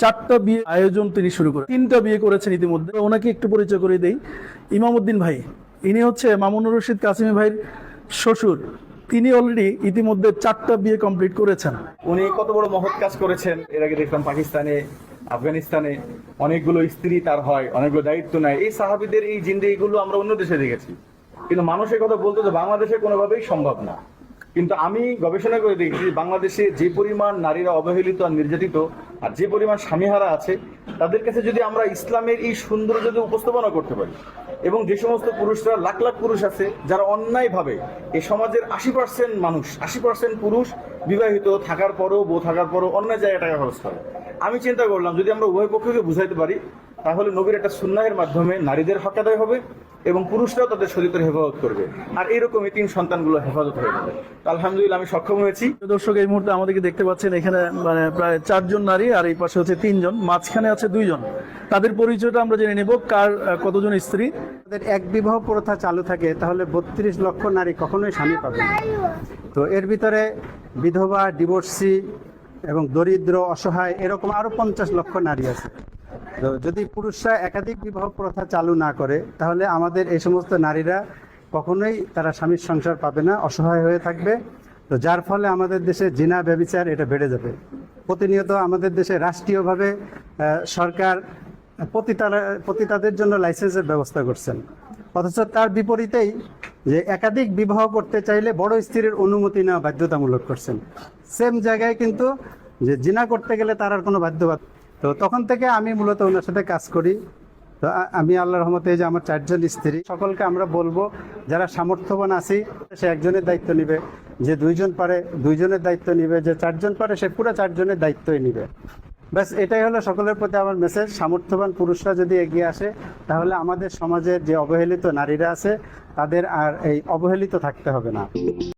চারটা বিয়ে আয়োজন তিনি শুরু করেন, তিনটা বিয়ে করেছেন ইতিমধ্যে। ওনাকে একটু পরিচয় করে দেই। ইমামউদ্দিন ভাই, ইনি হচ্ছে মামুনুর রশিদ কাসিমি ভাইয়ের শ্বশুর। তিনি অলরেডি ইতিমধ্যে চারটা বিয়ে কমপ্লিট করেছেন। উনি কত বড় মহৎ কাজ করেছেন। এর আগে দেখলাম পাকিস্তানে, আফগানিস্তানে অনেকগুলো স্ত্রী তার হয়, অনেকগুলো দায়িত্ব নেয়। এই সাহাবীদের এই জিন্দেগিগুলো আমরা অন্য দেশে দেখেছি, কিন্তু মানুষের কথা বলতে তো বাংলাদেশে কোনোভাবেই সম্ভব না। কিন্তু আমি গবেষণা করে দেখেছি বাংলাদেশে যে পরিমাণ নারীরা অবহেলিত আর নির্যাতিত, আর যে পরিমাণ স্বামীহারা আছে, তাদের কাছে যদি আমরা ইসলামের এই সৌন্দর্য যদি উপস্থাপনা করতে পারি, এবং যে সমস্ত পুরুষরা, লাখ লাখ পুরুষ আছে যারা অন্যায়ভাবে এই সমাজের 80% মানুষ, 80% পুরুষ বিবাহিত থাকার পরও, বউ থাকার পরও অন্যায় জায়গায় টাকা খরচ করে। আমি চিন্তা করলাম যদি আমরা উভয় পক্ষকে বুঝাইতে পারি, তাহলে নবীর একটা সুন্নাহের মাধ্যমে নারীদের হক আদায় হবে এবং পুরুষরাও তাদের শরীরের হেফাজত করবে, আর এরকমই তিন সন্তানগুলো হেফাজত হয়ে যাবে। আলহামদুলিল্লাহ আমি সক্ষম হয়েছি। দর্শক, এই মুহূর্তে আমাদেরকে দেখতে পাচ্ছেন এখানে মানে প্রায় 4 জন নারী, আর এই পাশে হচ্ছে 3 জন, মাঝখানে আছে 2 জন। তাদের পরিচয়টা আমরা জেনে নেব, কার কতজন স্ত্রী। তাদের এক বিবাহ প্রথা চালু থাকে, তাহলে 32 লক্ষ নারী কখনোই স্বামী পাবে না। তো এর ভিতরে বিধবা, ডিভোর্সি এবং দরিদ্র, অসহায় এরকম আরো 50 লক্ষ নারী আছে। তো যদি পুরুষরা একাধিক বিবাহ প্রথা চালু না করে, তাহলে আমাদের এই সমস্ত নারীরা কখনোই তারা স্বামীর সংসার পাবে না, অসহায় হয়ে থাকবে। তো যার ফলে আমাদের দেশে জিনা, ব্যভিচার এটা বেড়ে যাবে। প্রতিনিয়ত আমাদের দেশে রাষ্ট্রীয়ভাবে সরকার পতিতাদের জন্য লাইসেন্সের ব্যবস্থা করছেন, অথচ তার বিপরীতেই যে একাধিক বিবাহ করতে চাইলে বড় স্ত্রীর অনুমতি নেওয়া বাধ্যতামূলক করছেন। সেম জায়গায় কিন্তু যে জিনা করতে গেলে তার আর কোনো বাধ্যবাধকতা। তো তখন থেকে আমি মূলত ওনার সাথে কাজ করি। তো আমি আল্লাহর রহমতে যে আমার 4 জন স্ত্রী, সকলকে আমরা বলবো যারা সামর্থ্যবান আছি সে একজনের দায়িত্ব নিবে, যে 2 জন পারে 2 জনের দায়িত্ব নিবে, যে 4 জন পারে সে পুরো 4 জনের দায়িত্বই নিবে। ব্যাস এটাই হলো সকলের প্রতি আমার মেসেজ। সামর্থ্যবান পুরুষরা যদি এগিয়ে আসে, তাহলে আমাদের সমাজের যে অবহেলিত নারীরা আছে তাদের আর এই অবহেলিত থাকতে হবে না।